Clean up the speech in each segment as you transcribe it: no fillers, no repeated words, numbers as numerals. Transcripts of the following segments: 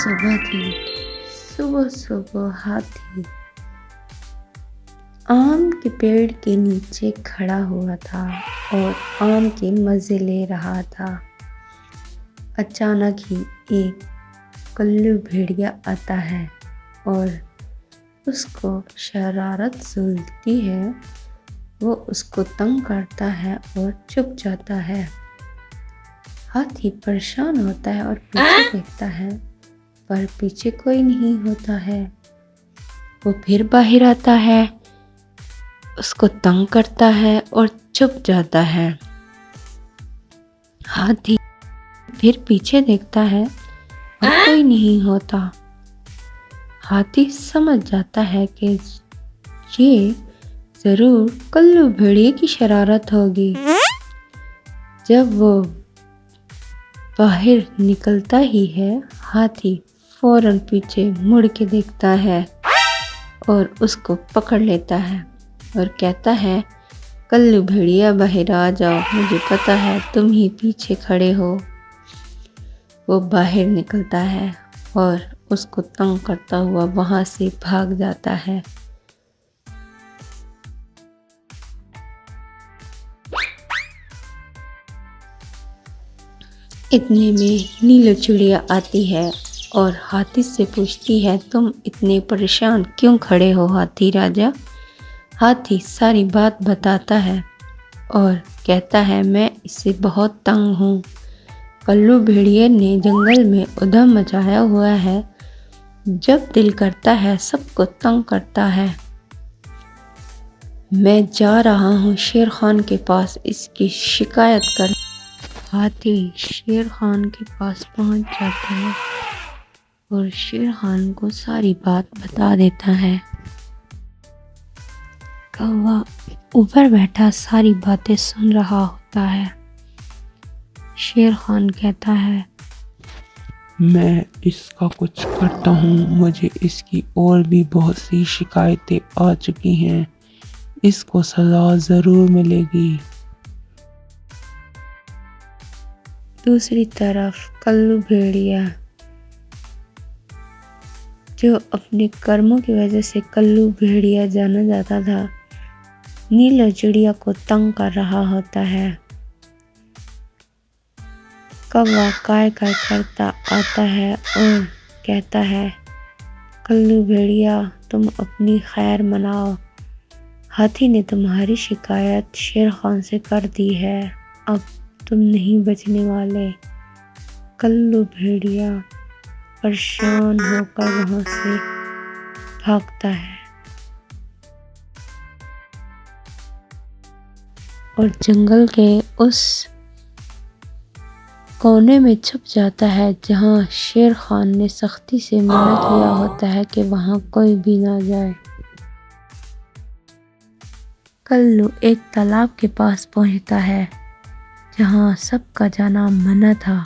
सुबह थी। सुबह सुबह हाथी आम के पेड़ के नीचे खड़ा हुआ था और आम के मज़े ले रहा था। अचानक ही एक कल्लू भेड़िया आता है और उसको शरारत सुलझती है। वो उसको तंग करता है और चुप जाता है। हाथी परेशान होता है और पीछे देखता है, पर पीछे कोई नहीं होता है। वो फिर बाहर आता है, उसको तंग करता है और चुप जाता है। हाथी फिर पीछे देखता है और कोई नहीं होता। हाथी समझ जाता है कि ये जरूर कल्लू भेड़िए की शरारत होगी। जब वो बाहर निकलता ही है, हाथी फौरन पीछे मुड़ के देखता है और उसको पकड़ लेता है और कहता है, कल्लू भेड़िया बाहर आ जाओ, मुझे पता है तुम ही पीछे खड़े हो। वो बाहर निकलता है और उसको तंग करता हुआ वहां से भाग जाता है। इतने में नीलो चिड़िया आती है और हाथी से पूछती है, तुम इतने परेशान क्यों खड़े हो हाथी राजा? हाथी सारी बात बताता है और कहता है, मैं इससे बहुत तंग हूँ। कल्लू भेड़िए ने जंगल में उधम मचाया हुआ है। जब दिल करता है सबको तंग करता है। मैं जा रहा हूँ शेर खान के पास इसकी शिकायत कर। हाथी शेर खान के पास पहुँच जाता है और शेर खान को सारी बात बता देता है। कौवा ऊपर बैठा सारी बातें सुन रहा होता है। शेर खान कहता है, मैं इसका कुछ करता हूँ। मुझे इसकी और भी बहुत सी शिकायतें आ चुकी हैं। इसको सजा ज़रूर मिलेगी। दूसरी तरफ कल्लू भेड़िया, जो अपने कर्मों की वजह से कल्लू भेड़िया जाना जाता था, नीलो चिड़िया को तंग कर रहा होता है। कौवा काय काय करता आता है और कहता है, कल्लू भेड़िया तुम अपनी खैर मनाओ। हाथी ने तुम्हारी शिकायत शेर खान से कर दी है, अब तुम नहीं बचने वाले। कल्लू भेड़िया परेशान होकर वहां से भागता है और जंगल के उस कोने में छुप जाता है जहां शेर खान ने सख्ती से मना किया होता है कि वहां कोई भी ना जाए। कल्लू एक तालाब के पास पहुंचता है जहां सबका जाना मना था,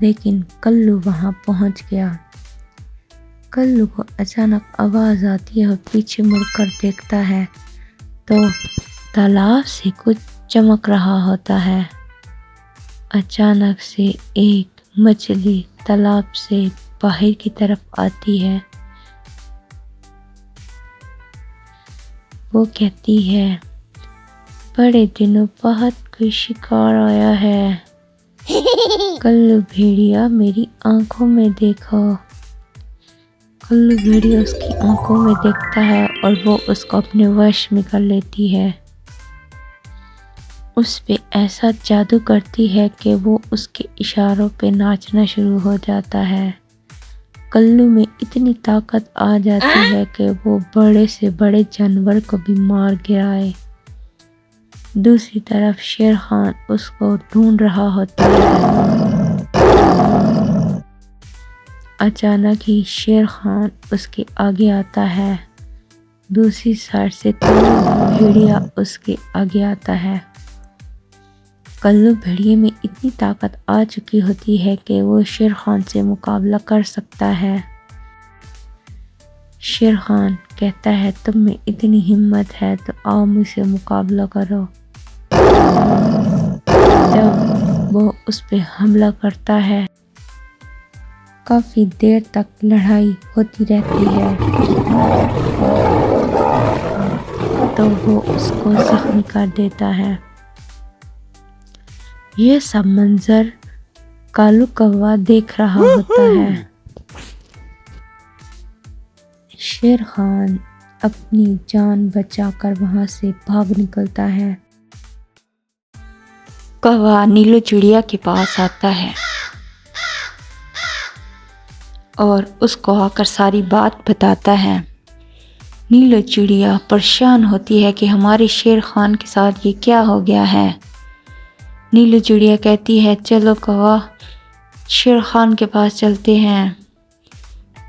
लेकिन कल्लू वहां पहुंच गया। कल्लू को अचानक आवाज आती है और पीछे मुड़कर देखता है तो तालाब से कुछ चमक रहा होता है। अचानक से एक मछली तालाब से बाहर की तरफ आती है। वो कहती है, बड़े दिनों बाद कोई शिकार आया है। कल्लू भेड़िया मेरी आंखों में देखो। कल्लू भेड़िया उसकी आंखों में देखता है और वो उसको अपने वश में कर लेती है। उस पे ऐसा जादू करती है कि वो उसके इशारों पे नाचना शुरू हो जाता है। कल्लू में इतनी ताकत आ जाती है कि वो बड़े से बड़े जानवर को भी मार गिराए। दूसरी तरफ शेर खान उसको ढूंढ रहा होता है। अचानक ही शेर खान उसके आगे आता है। दूसरी साइड से कल्लू भेड़िया उसके आगे आता है। कल्लू भेड़िए में इतनी ताकत आ चुकी होती है कि वो शेर खान से मुकाबला कर सकता है। शेर खान कहता है, तुम में इतनी हिम्मत है तो आओ मुझसे मुकाबला करो। जब वो उस पे हमला करता है, काफ़ी देर तक लड़ाई होती रहती है तो वो उसको जख्मी कर देता है। ये सब मंजर कालू कौवा देख रहा होता है। शेर खान अपनी जान बचाकर वहाँ से भाग निकलता है। कौवा नीलू चिड़िया के पास आता है और उसको आकर सारी बात बताता है। नीलू चिड़िया परेशान होती है कि हमारे शेर खान के साथ ये क्या हो गया है। नीलू चिड़िया कहती है, चलो कौवा शेर खान के पास चलते हैं।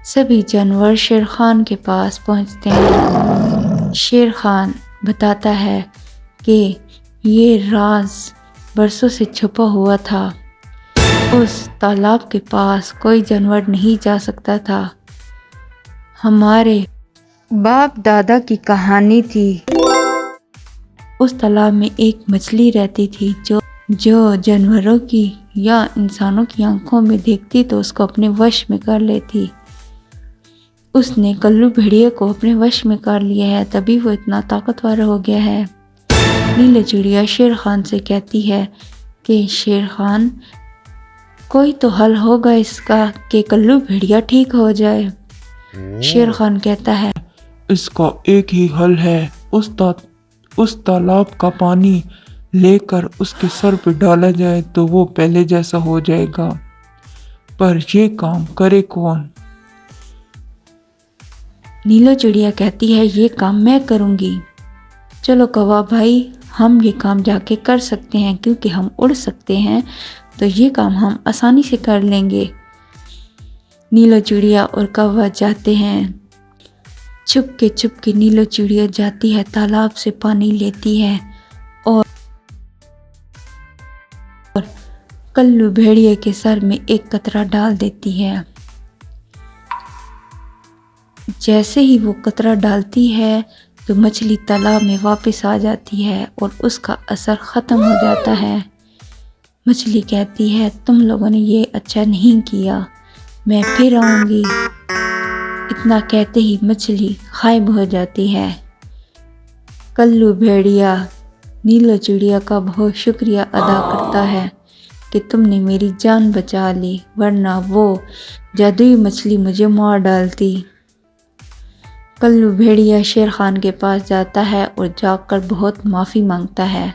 सभी जानवर शेर खान के पास पहुंचते हैं। शेर खान बताता है कि ये राज बरसों से छुपा हुआ था। उस तालाब के पास कोई जानवर नहीं जा सकता था। हमारे बाप दादा की कहानी थी। उस तालाब में एक मछली रहती थी जो जानवरों की या इंसानों की आंखों में देखती तो उसको अपने वश में कर लेती। उसने कल्लू भेड़िए को अपने वश में कर लिया है, तभी वो इतना ताकतवर हो गया है। नीलू चिड़िया शेर खान से कहती है कि शेर खान, कोई तो हल होगा इसका कि कल्लू भेड़िया ठीक हो जाए। शेर खान कहता है, इसका एक ही हल है, उस तालाब का पानी लेकर उसके सर पे डाला जाए तो वो पहले जैसा हो जाएगा। पर ये काम करे कौन? नीलू चिड़िया कहती है, ये काम मैं करूँगी। चलो कौवा भाई, हम ये काम जाके कर सकते हैं क्योंकि हम उड़ सकते हैं, तो ये काम हम आसानी से कर लेंगे। नीलू चिड़िया और कौवा जाते हैं। चुपके नीलू चिड़िया जाती है, तालाब से पानी लेती है और कल्लू भेड़िए के सर में एक कतरा डाल देती है। जैसे ही वो कतरा डालती है तो मछली तालाब में वापस आ जाती है और उसका असर ख़त्म हो जाता है। मछली कहती है, तुम लोगों ने ये अच्छा नहीं किया, मैं फिर आऊँगी। इतना कहते ही मछली गायब हो जाती है। कल्लू भेड़िया नीलू चिड़िया का बहुत शुक्रिया अदा करता है कि तुमने मेरी जान बचा ली, वरना वो जादुई मछली मुझे मार डालती। कल्लू भेड़िया शेर खान के पास जाता है और जाकर बहुत माफ़ी मांगता है।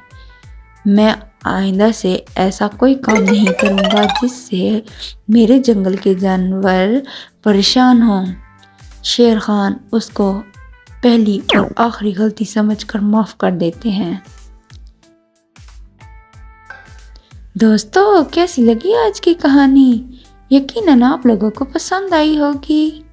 मैं आइंदा से ऐसा कोई काम नहीं करूँगा जिससे मेरे जंगल के जानवर परेशान हों। शेर खान उसको पहली और आखिरी गलती समझकर माफ़ कर देते हैं। दोस्तों, कैसी लगी आज की कहानी? यकीनन आप लोगों को पसंद आई होगी।